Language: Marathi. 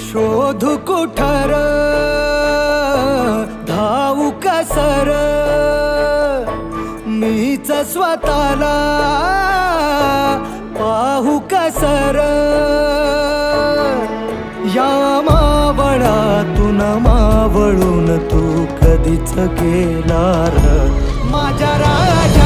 शोधू कुठार धावू कसर मीच स्वतःला पाहू कसर या मावळातून मावळून तू कधीच गेला र माझ्या राजा